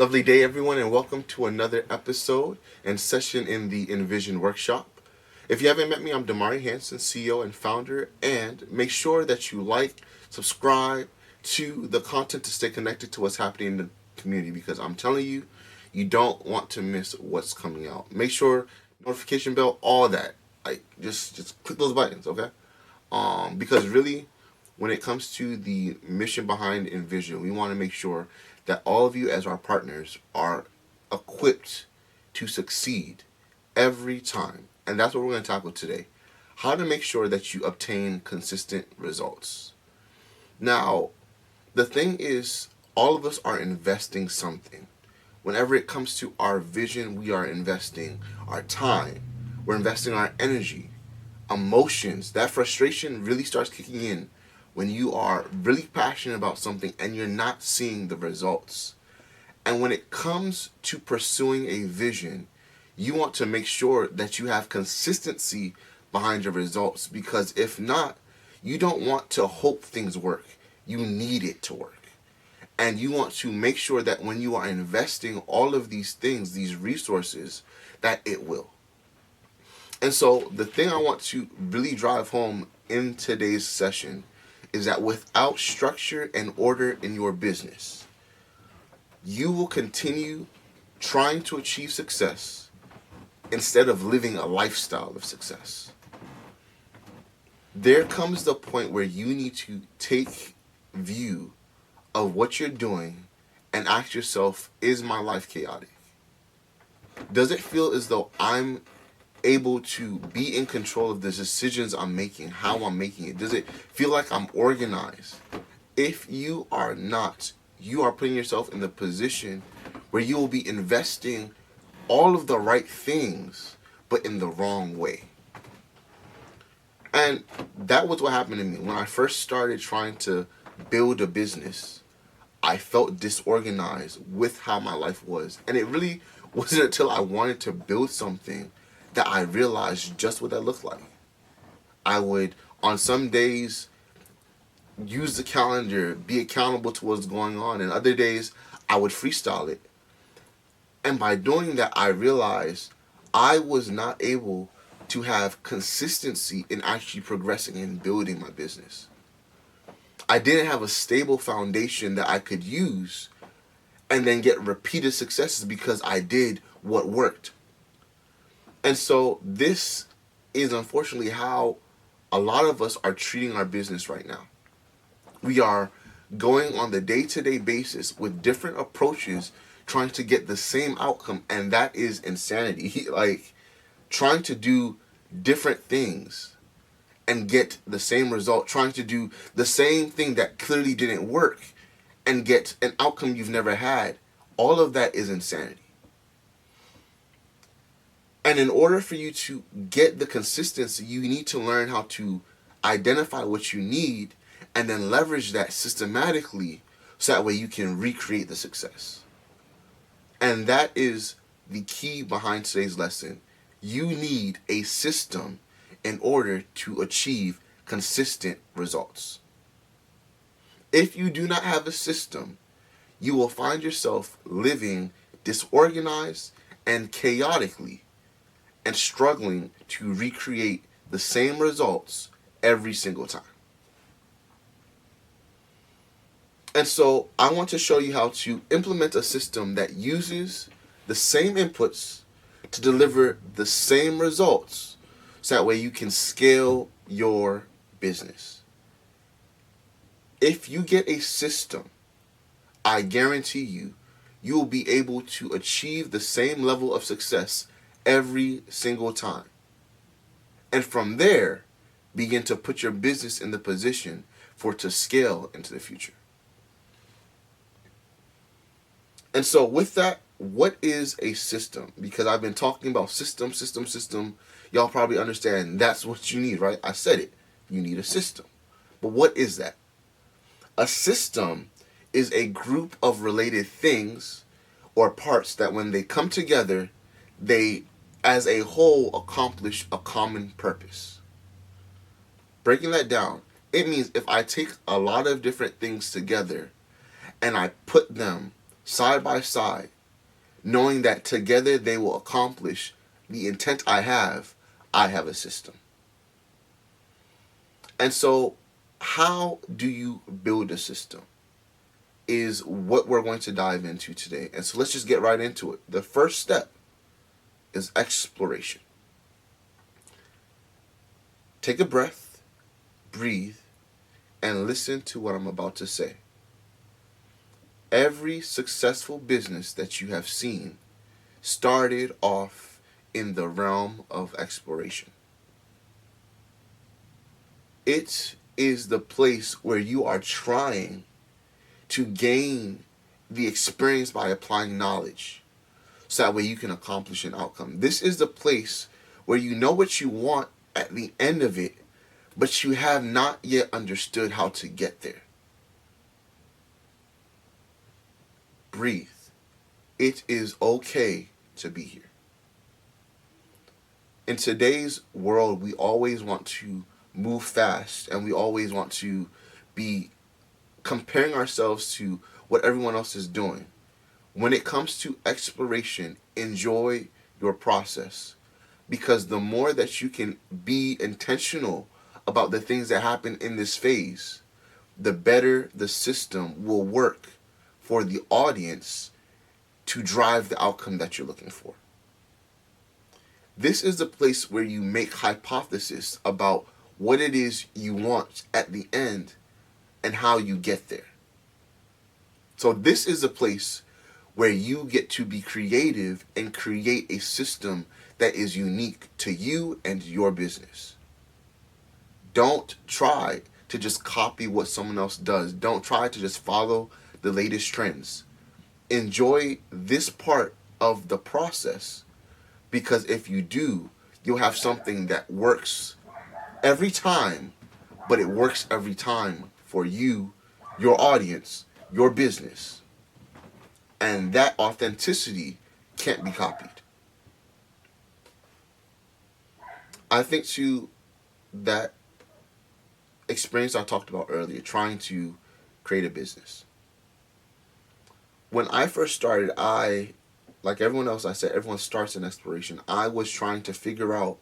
Lovely day, everyone, and welcome to another episode and session in the Envision Workshop. If you haven't met me, I'm Damari Hanson, CEO and founder, and make sure that you like, subscribe to the content to stay connected to what's happening in the community because I'm telling you, you don't want to miss what's coming out. Make sure notification bell, all that. Like just click those buttons, okay? Because really, when it comes to the mission behind Envision, we want to make sure that all of you as our partners are equipped to succeed every time. And that's what we're going to tackle today. How to make sure that you obtain consistent results. Now, the thing is, all of us are investing something. Whenever it comes to our vision, we are investing our time. We're investing our energy, emotions. That frustration really starts kicking in when you are really passionate about something and you're not seeing the results. And when it comes to pursuing a vision, you want to make sure that you have consistency behind your results, because if not, you don't want to hope things work. You need it to work. And you want to make sure that when you are investing all of these things, these resources, that it will. And so the thing I want to really drive home in today's session is that without structure and order in your business, you will continue trying to achieve success instead of living a lifestyle of success. There comes the point where you need to take view of what you're doing and ask yourself, is my life chaotic? Does it feel as though I'm able to be in control of the decisions I'm making, how I'm making it? Does it feel like I'm organized? If you are not, you are putting yourself in the position where you will be investing all of the right things, but in the wrong way. And that was what happened to me. When I first started trying to build a business, I felt disorganized with how my life was. And it really wasn't until I wanted to build something that I realized just what that looked like. I would, on some days, use the calendar, be accountable to what's going on, and other days, I would freestyle it. And by doing that, I realized I was not able to have consistency in actually progressing and building my business. I didn't have a stable foundation that I could use and then get repeated successes because I did what worked. And so this is unfortunately how a lot of us are treating our business right now. We are going on the day-to-day basis with different approaches trying to get the same outcome, and that is insanity. Like trying to do different things and get the same result, trying to do the same thing that clearly didn't work and get an outcome you've never had. All of that is insanity. And in order for you to get the consistency, you need to learn how to identify what you need and then leverage that systematically so that way you can recreate the success. And that is the key behind today's lesson. You need a system in order to achieve consistent results. If you do not have a system, you will find yourself living disorganized and chaotically and struggling to recreate the same results every single time. And so I want to show you how to implement a system that uses the same inputs to deliver the same results so that way you can scale your business. If you get a system, I guarantee you, you will be able to achieve the same level of success every single time. And from there, begin to put your business in the position for it to scale into the future. And so with that, what is a system? Because I've been talking about system. Y'all probably understand that's what you need, right? I said it. You need a system. But what is that? A system is a group of related things or parts that when they come together, they as a whole accomplish a common purpose. Breaking that down, it means if I take a lot of different things together and I put them side by side, knowing that together they will accomplish the intent I have a system. And so, how do you build a system? Is what we're going to dive into today. And so, let's just get right into it. The first step is exploration. Take a breath, breathe, and listen to what I'm about to say. Every successful business that you have seen started off in the realm of exploration. It is the place where you are trying to gain the experience by applying knowledge so that way you can accomplish an outcome. This is the place where you know what you want at the end of it, but you have not yet understood how to get there. Breathe. It is okay to be here. In today's world, we always want to move fast, and we always want to be comparing ourselves to what everyone else is doing. When it comes to exploration, enjoy your process, because the more that you can be intentional about the things that happen in this phase, the better the system will work for the audience to drive the outcome that you're looking for. This is the place where you make hypotheses about what it is you want at the end and how you get there. So this is a place where you get to be creative and create a system that is unique to you and your business. Don't try to just copy what someone else does. Don't try to just follow the latest trends. Enjoy this part of the process, because if you do, you'll have something that works every time, but it works every time for you, your audience, your business. And that authenticity can't be copied. I think too, that experience I talked about earlier, trying to create a business. When I first started, like everyone else, I said everyone starts in exploration. I was trying to figure out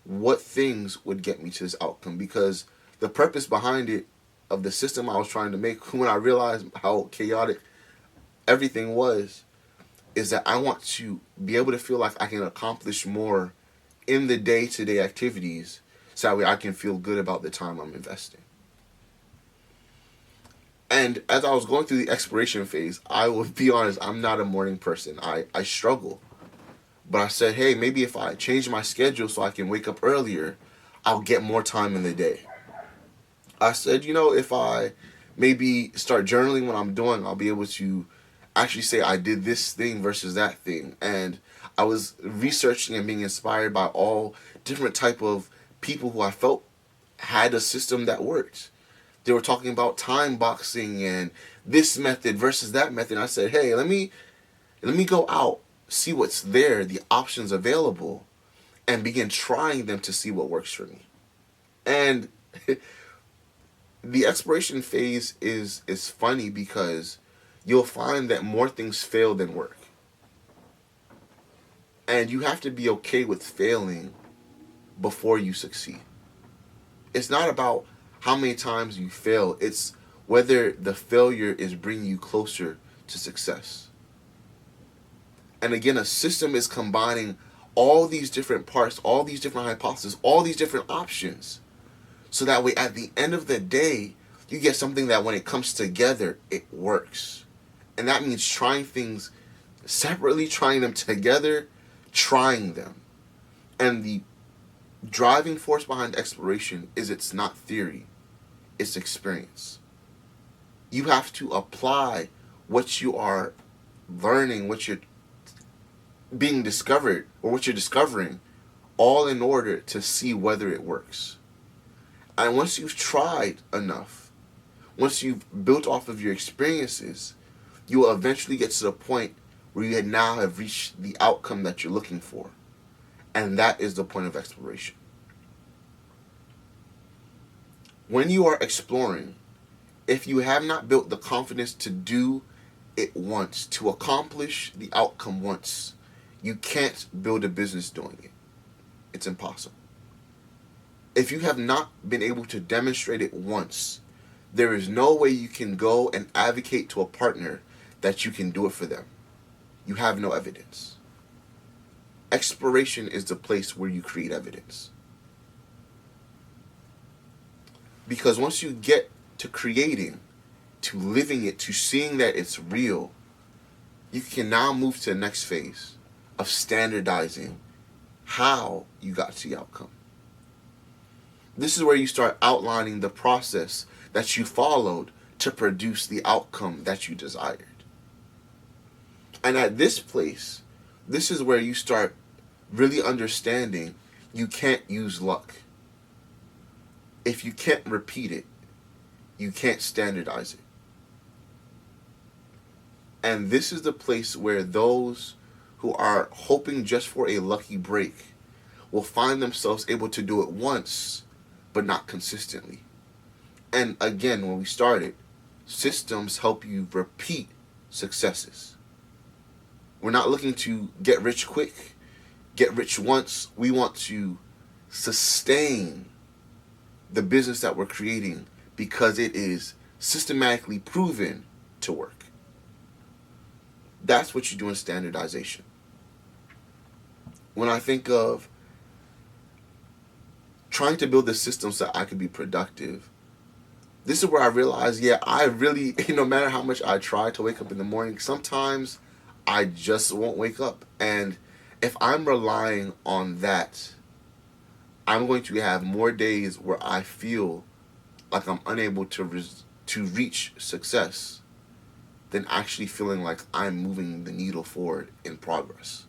what things would get me to this outcome, because the purpose behind it, of the system I was trying to make, when I realized how chaotic everything was, is that I want to be able to feel like I can accomplish more in the day-to-day activities, so that way I can feel good about the time I'm investing. And as I was going through the exploration phase, I will be honest, I'm not a morning person. I struggle. But I said, hey, maybe if I change my schedule so I can wake up earlier, I'll get more time in the day. I said, if I maybe start journaling what I'm doing, I'll be able to actually say I did this thing versus that thing. And I was researching and being inspired by all different type of people who I felt had a system that worked. They were talking about time boxing and this method versus that method. I said, hey, let me go out, see what's there, the options available, and begin trying them to see what works for me. And the exploration phase is funny, because you'll find that more things fail than work. And you have to be okay with failing before you succeed. It's not about how many times you fail. It's whether the failure is bringing you closer to success. And again, a system is combining all these different parts, all these different hypotheses, all these different options. So that way, at the end of the day, you get something that when it comes together, it works. And that means trying things separately, trying them together, trying them. And the driving force behind exploration is it's not theory, it's experience. You have to apply what you are learning, what you're being discovered, or what you're discovering, all in order to see whether it works. And once you've tried enough, once you've built off of your experiences, you will eventually get to the point where you now have reached the outcome that you're looking for. And that is the point of exploration. When you are exploring, if you have not built the confidence to do it once, to accomplish the outcome once, you can't build a business doing it. It's impossible. If you have not been able to demonstrate it once, there is no way you can go and advocate to a partner that you can do it for them. You have no evidence. Exploration is the place where you create evidence. Because once you get to creating, to living it, to seeing that it's real, you can now move to the next phase of standardizing how you got to the outcome. This is where you start outlining the process that you followed to produce the outcome that you desired. And at this place, this is where you start really understanding you can't use luck. If you can't repeat it, you can't standardize it. And this is the place where those who are hoping just for a lucky break will find themselves able to do it once, but not consistently. And again, when we started, systems help you repeat successes. We're not looking to get rich quick, get rich once. We want to sustain the business that we're creating because it is systematically proven to work. That's what you do in standardization. When I think of trying to build a system so I could be productive, this is where I realize, I really, no matter how much I try to wake up in the morning, sometimes I just won't wake up. And if I'm relying on that, I'm going to have more days where I feel like I'm unable to reach success than actually feeling like I'm moving the needle forward in progress.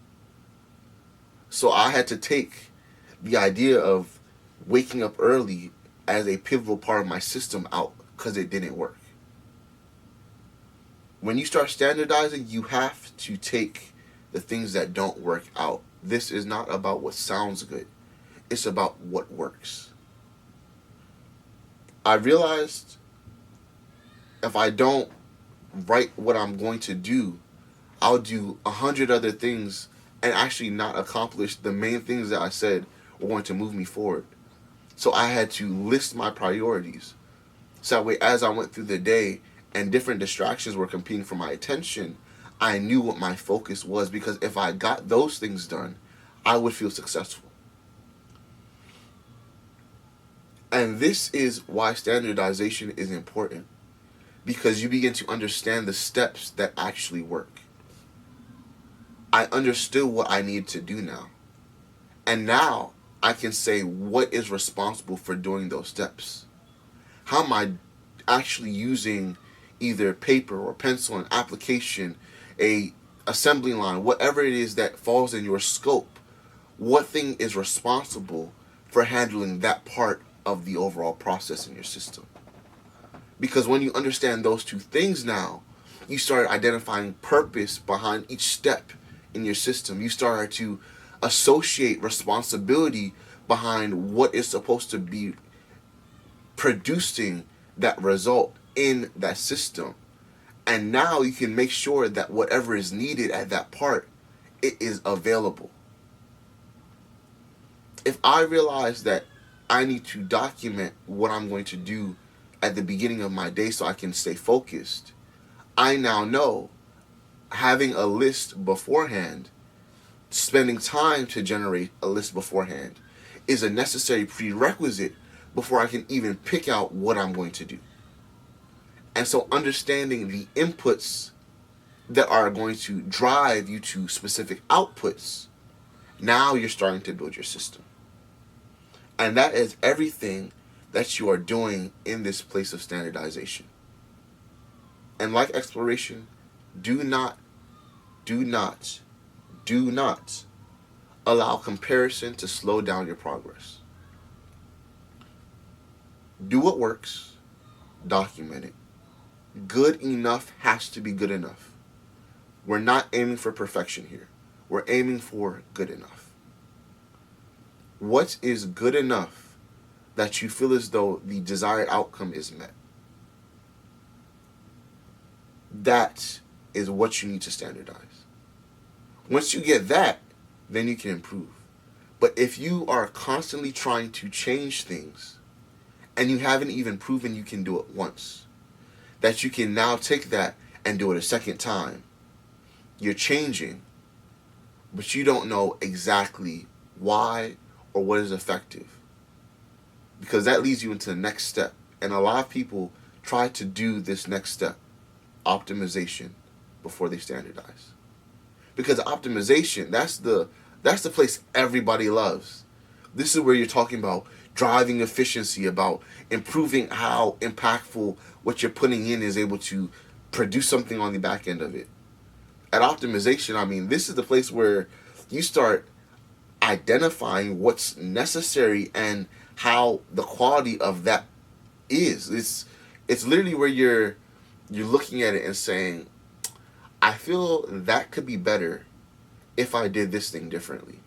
So I had to take the idea of waking up early as a pivotal part of my system out because it didn't work. When you start standardizing, you have to take the things that don't work out. This is not about what sounds good. It's about what works. I realized if I don't write what I'm going to do, I'll do 100 other things and actually not accomplish the main things that I said were going to move me forward. So I had to list my priorities. So that way, as I went through the day and different distractions were competing for my attention, I knew what my focus was, because if I got those things done, I would feel successful. And this is why standardization is important, because you begin to understand the steps that actually work. I understood what I needed to do now. And now I can say what is responsible for doing those steps. How am I actually using either paper or pencil, an application, a assembly line, whatever it is that falls in your scope? What thing is responsible for handling that part of the overall process in your system? Because when you understand those two things now, you start identifying purpose behind each step in your system. You start to associate responsibility behind what is supposed to be producing that result in that system. And now you can make sure that whatever is needed at that part, it is available. If I realize that I need to document what I'm going to do at the beginning of my day so I can stay focused, I now know having a list beforehand, spending time to generate a list beforehand, is a necessary prerequisite before I can even pick out what I'm going to do. And so understanding the inputs that are going to drive you to specific outputs, now you're starting to build your system. And that is everything that you are doing in this place of standardization. And like exploration, do not allow comparison to slow down your progress. Do what works, document it. Good enough has to be good enough. We're not aiming for perfection here. We're aiming for good enough. What is good enough that you feel as though the desired outcome is met? That is what you need to standardize. Once you get that, then you can improve. But if you are constantly trying to change things and you haven't even proven you can do it once, that you can now take that and do it a second time, you're changing, but you don't know exactly why or what is effective. Because that leads you into the next step. And a lot of people try to do this next step, optimization, before they standardize. Because optimization, that's the place everybody loves. This is where you're talking about driving efficiency, about improving how impactful what you're putting in is able to produce something on the back end of it. At optimization, I mean, this is the place where you start identifying what's necessary and how the quality of that is. It's literally where you're looking at it and saying, I feel that could be better if I did this thing differently.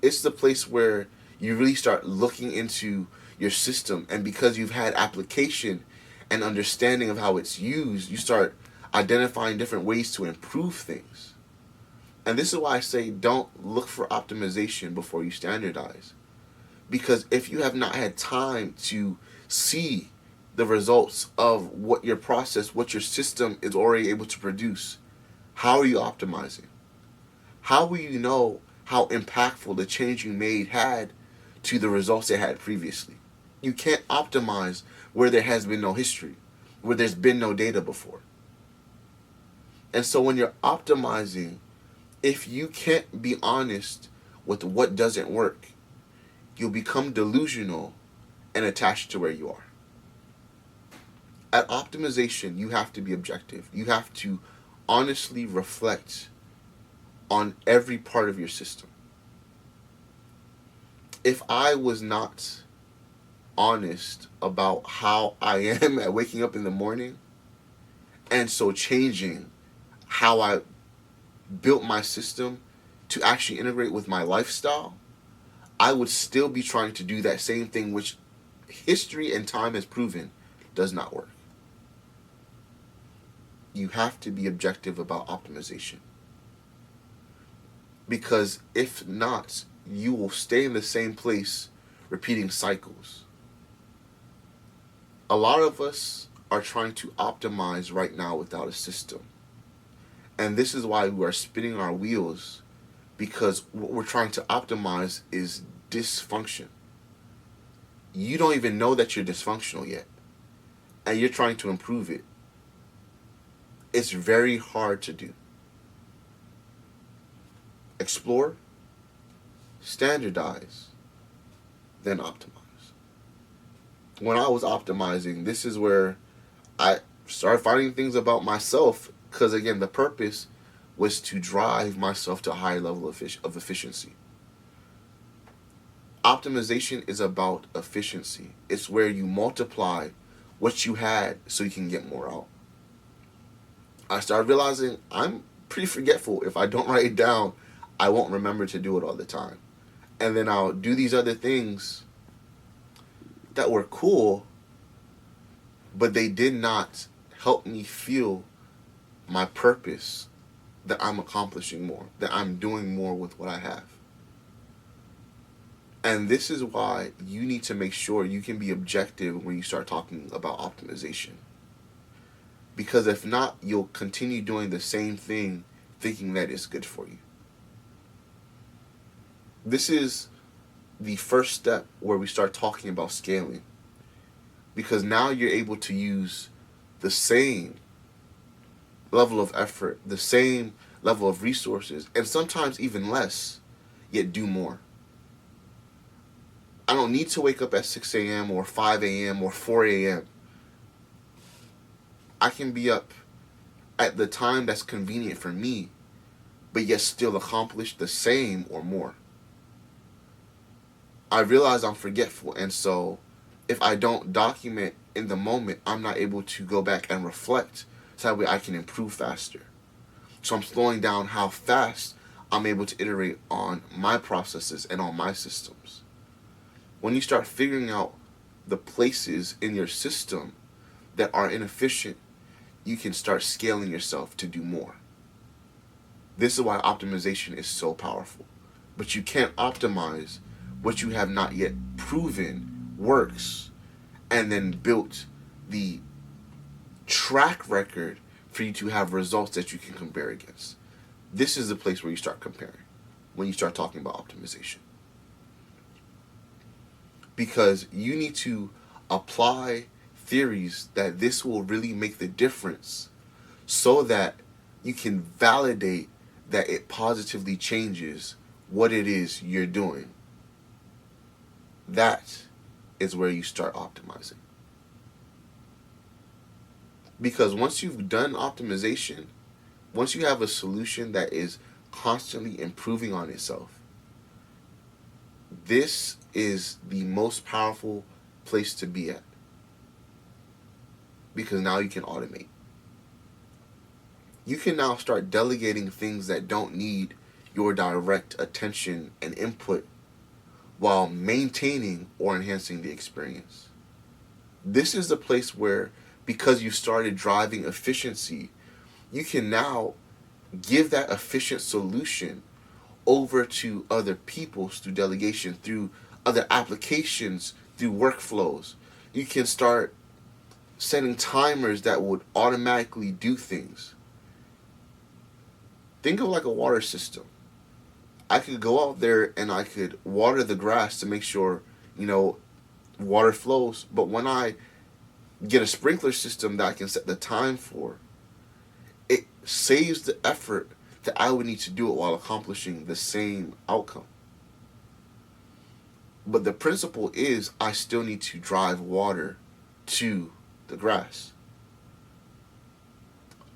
It's the place where you really start looking into your system, and because you've had application and understanding of how it's used, you start identifying different ways to improve things. And this is why I say don't look for optimization before you standardize. Because if you have not had time to see the results of what your process, what your system is already able to produce, how are you optimizing? How will you know how impactful the change you made had to the results it had previously? You can't optimize where there has been no history, where there's been no data before. And so when you're optimizing, if you can't be honest with what doesn't work, you'll become delusional and attached to where you are. At optimization, you have to be objective. You have to honestly reflect on every part of your system. If I was not honest about how I am at waking up in the morning, and so changing how I built my system to actually integrate with my lifestyle, I would still be trying to do that same thing, which history and time has proven does not work. You have to be objective about optimization. Because if not, you will stay in the same place repeating cycles. A lot of us are trying to optimize right now without a system. And this is why we are spinning our wheels, because what we're trying to optimize is dysfunction. You don't even know that you're dysfunctional yet, and you're trying to improve it. It's very hard to do. Explore, standardize, then optimize. When I was optimizing, this is where I started finding things about myself, because again, the purpose was to drive myself to a higher level of efficiency. Optimization is about efficiency. It's where you multiply what you had so you can get more out. I started realizing I'm pretty forgetful. If I don't write it down, I won't remember to do it all the time. And then I'll do these other things that were cool, but they did not help me feel my purpose, that I'm accomplishing more, that I'm doing more with what I have. And this is why you need to make sure you can be objective when you start talking about optimization. Because if not, you'll continue doing the same thing thinking that it's good for you. This is the first step where we start talking about scaling. Because now you're able to use the same level of effort, the same level of resources, and sometimes even less, yet do more. I don't need to wake up at 6 a.m. or 5 a.m. or 4 a.m. I can be up at the time that's convenient for me, but yet still accomplish the same or more. I realize I'm forgetful, and so if I don't document in the moment, I'm not able to go back and reflect so that way I can improve faster. So I'm slowing down how fast I'm able to iterate on my processes and on my systems. When you start figuring out the places in your system that are inefficient, you can start scaling yourself to do more. This is why optimization is so powerful. But you can't optimize what you have not yet proven works and then built the track record for you to have results that you can compare against. This is the place where you start comparing when you start talking about optimization. Because you need to apply theories that this will really make the difference so that you can validate that it positively changes what it is you're doing. That is where you start optimizing. Because once you've done optimization, once you have a solution that is constantly improving on itself, this is the most powerful place to be at. Because now you can automate. You can now start delegating things that don't need your direct attention and input while maintaining or enhancing the experience. This is the place where, because you started driving efficiency, you can now give that efficient solution over to other people through delegation, through other applications, through workflows. You can start setting timers that would automatically do things. Think of like a water system. I could go out there and I could water the grass to make sure, water flows. But when I get a sprinkler system that I can set the time for, it saves the effort that I would need to do it while accomplishing the same outcome. But the principle is I still need to drive water to the grass.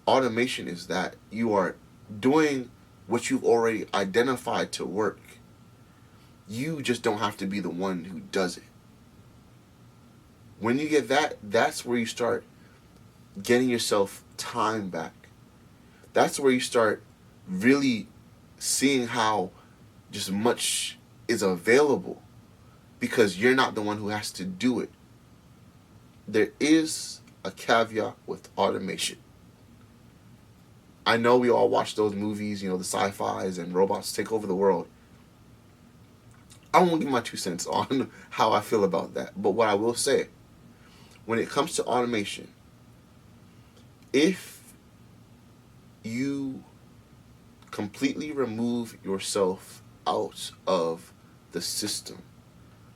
Automation is that you are doing what you've already identified to work. You just don't have to be the one who does it. When you get that, that's where you start getting yourself time back. That's where you start really seeing how just much is available because you're not the one who has to do it. There is a caveat with automation. I know we all watch those movies, the sci-fis and robots take over the world. I won't give my 2 cents on how I feel about that. But what I will say, when it comes to automation, if you completely remove yourself out of the system,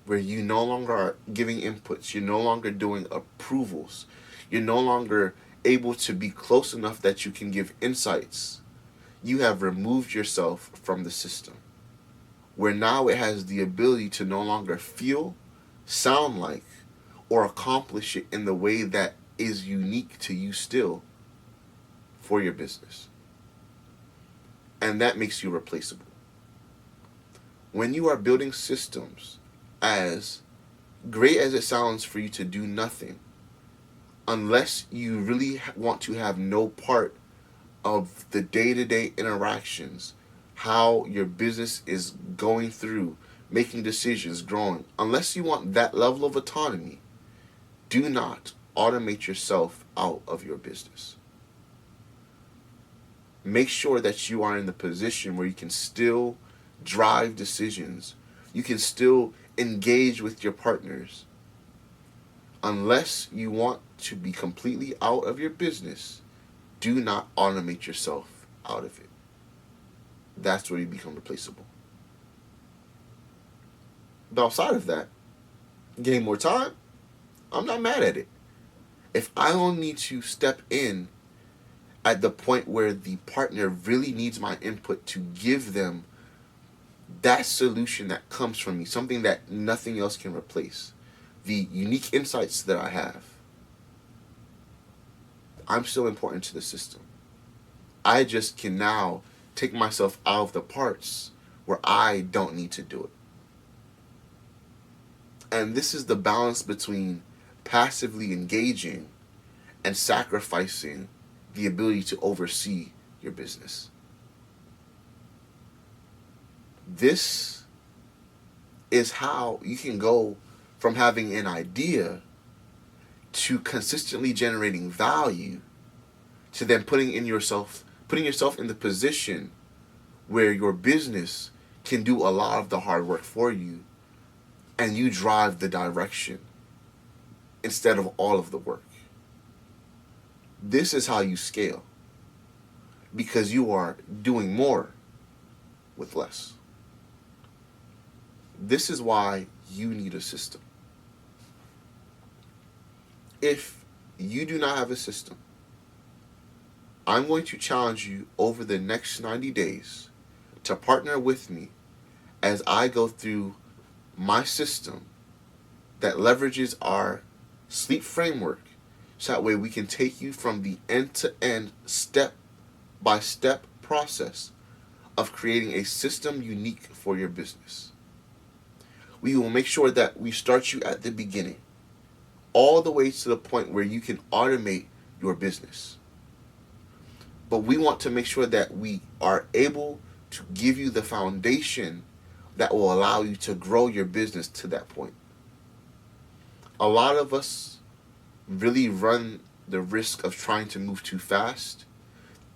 where you no longer are giving inputs, you're no longer doing approvals, you're no longer able to be close enough that you can give insights, you have removed yourself from the system, where now it has the ability to no longer feel, sound like, or accomplish it in the way that is unique to you still for your business. And that makes you replaceable. When you are building systems, as great as it sounds for you to do nothing, unless you really want to have no part of the day-to-day interactions, how your business is going through, making decisions, growing, unless you want that level of autonomy, do not automate yourself out of your business. Make sure that you are in the position where you can still drive decisions. You can still engage with your partners. Unless you want to be completely out of your business, do not automate yourself out of it. That's where you become replaceable. But outside of that, getting more time, I'm not mad at it. If I only need to step in at the point where the partner really needs my input to give them that solution that comes from me, something that nothing else can replace, the unique insights that I have, I'm still important to the system. I just can now take myself out of the parts where I don't need to do it. And this is the balance between passively engaging and sacrificing the ability to oversee your business. This is how you can go from having an idea to consistently generating value to then putting yourself in the position where your business can do a lot of the hard work for you and you drive the direction instead of all of the work. This is how you scale, because you are doing more with less. This is why you need a system. If you do not have a system, I'm going to challenge you over the next 90 days to partner with me as I go through my system that leverages our sleep framework, so that way we can take you from the end-to-end, step-by-step process of creating a system unique for your business. We will make sure that we start you at the beginning, all the way to the point where you can automate your business. But we want to make sure that we are able to give you the foundation that will allow you to grow your business to that point. A lot of us really run the risk of trying to move too fast,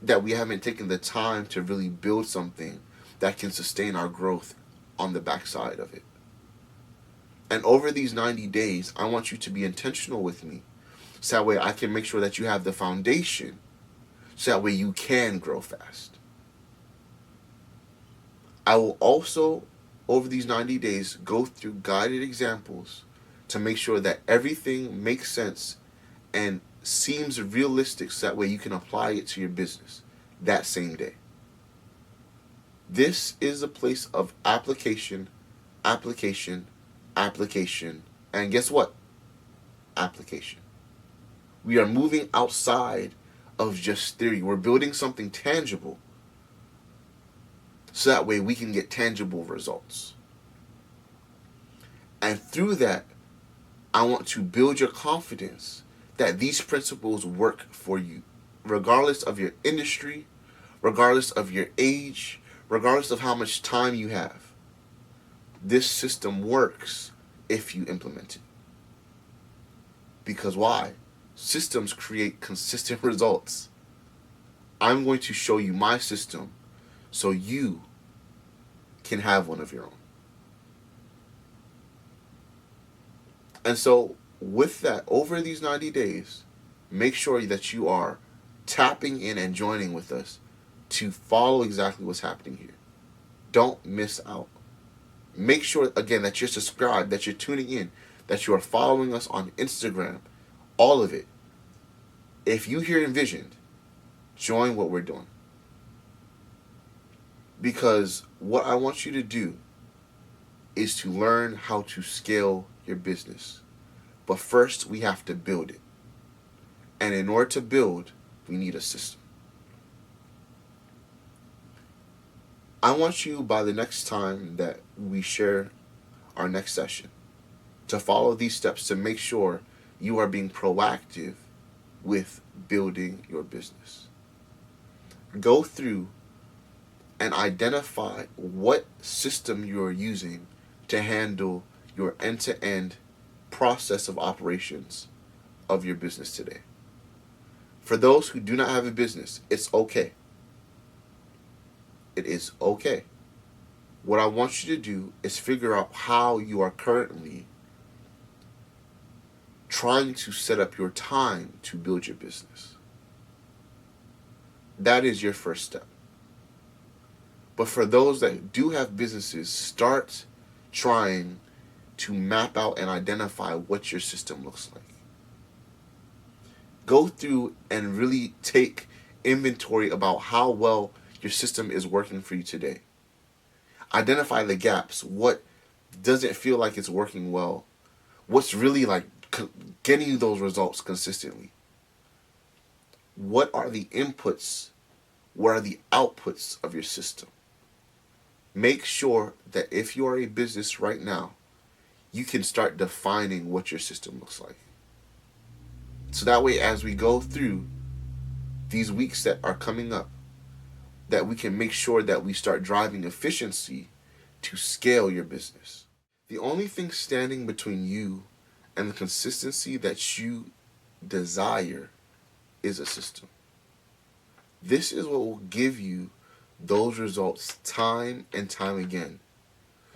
that we haven't taken the time to really build something that can sustain our growth on the backside of it. And over these 90 days, I want you to be intentional with me, so that way I can make sure that you have the foundation, so that way you can grow fast. I will also, over these 90 days, go through guided examples to make sure that everything makes sense and seems realistic, so that way you can apply it to your business that same day. This is a place of application, application, application, and guess what? Application. We are moving outside of just theory. We're building something tangible, so that way we can get tangible results. And through that, I want to build your confidence that these principles work for you, regardless of your industry, regardless of your age, regardless of how much time you have. This system works if you implement it. Because why? Systems create consistent results. I'm going to show you my system so you can have one of your own. And so with that, over these 90 days, make sure that you are tapping in and joining with us to follow exactly what's happening here. Don't miss out. Make sure, again, that you're subscribed, that you're tuning in, that you are following us on Instagram, all of it. If you hear Envisioned, join what we're doing. Because what I want you to do is to learn how to scale your business. But first, we have to build it. And in order to build, we need a system. I want you, by the next time that we share our next session, to follow these steps to make sure you are being proactive with building your business. Go through and identify what system you are using to handle your end-to-end process of operations of your business today. For those who do not have a business, it's okay. It is okay. What I want you to do is figure out how you are currently trying to set up your time to build your business. That is your first step. But for those that do have businesses, start trying to map out and identify what your system looks like. Go through and really take inventory about how well your system is working for you today. Identify the gaps. What doesn't feel like it's working well? What's really like getting you those results consistently? What are the inputs? What are the outputs of your system? Make sure that if you are a business right now, you can start defining what your system looks like. So that way, as we go through these weeks that are coming up, that we can make sure that we start driving efficiency to scale your business. The only thing standing between you and the consistency that you desire is a system. This is what will give you those results time and time again.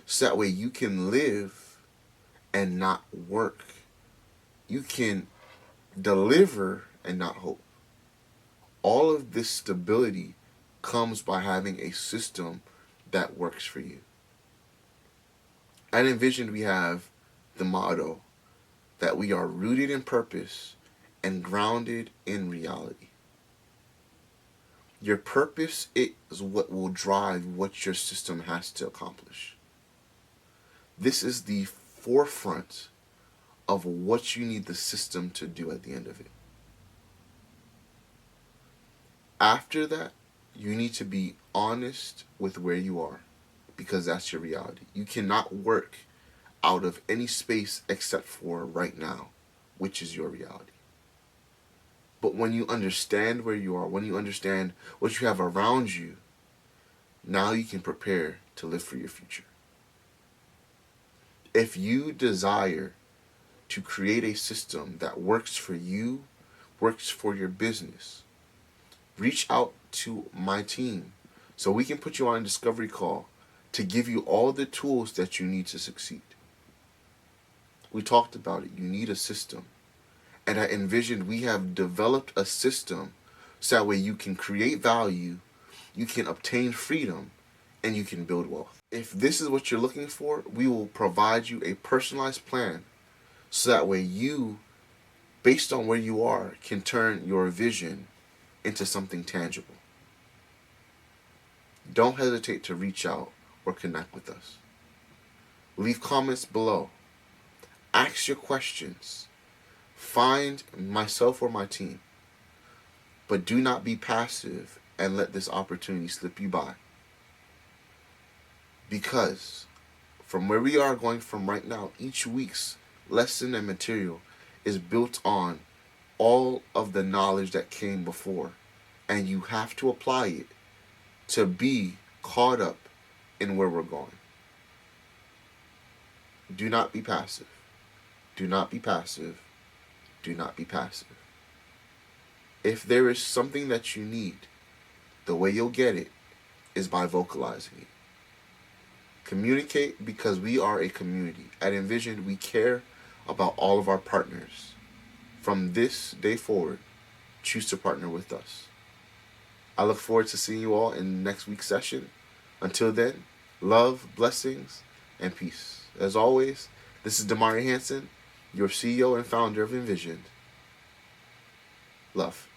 So that way you can live and not work. You can deliver and not hope. All of this stability comes by having a system that works for you. At Envision, we have the motto that we are rooted in purpose and grounded in reality. Your purpose is what will drive what your system has to accomplish. This is the forefront of what you need the system to do at the end of it. After that, you need to be honest with where you are, because that's your reality. You cannot work out of any space except for right now, which is your reality. But when you understand where you are, when you understand what you have around you, now you can prepare to live for your future. If you desire to create a system that works for you, works for your business, reach out to my team so we can put you on a discovery call to give you all the tools that you need to succeed. We talked about it. You need a system. And at Envision, we have developed a system so that way you can create value, you can obtain freedom, and you can build wealth. If this is what you're looking for, we will provide you a personalized plan so that way you, based on where you are, can turn your vision into something tangible. Don't hesitate to reach out or connect with us. Leave comments below. Ask your questions. Find myself or my team. But do not be passive and let this opportunity slip you by. Because from where we are going from right now, each week's lesson and material is built on all of the knowledge that came before. And you have to apply it to be caught up in where we're going. Do not be passive. Do not be passive. Do not be passive. If there is something that you need, the way you'll get it is by vocalizing it. Communicate, because we are a community. At Envision, we care about all of our partners. From this day forward, choose to partner with us. I look forward to seeing you all in next week's session. Until then, love, blessings, and peace. As always, this is Damari Hanson, your CEO and founder of Envision. Love.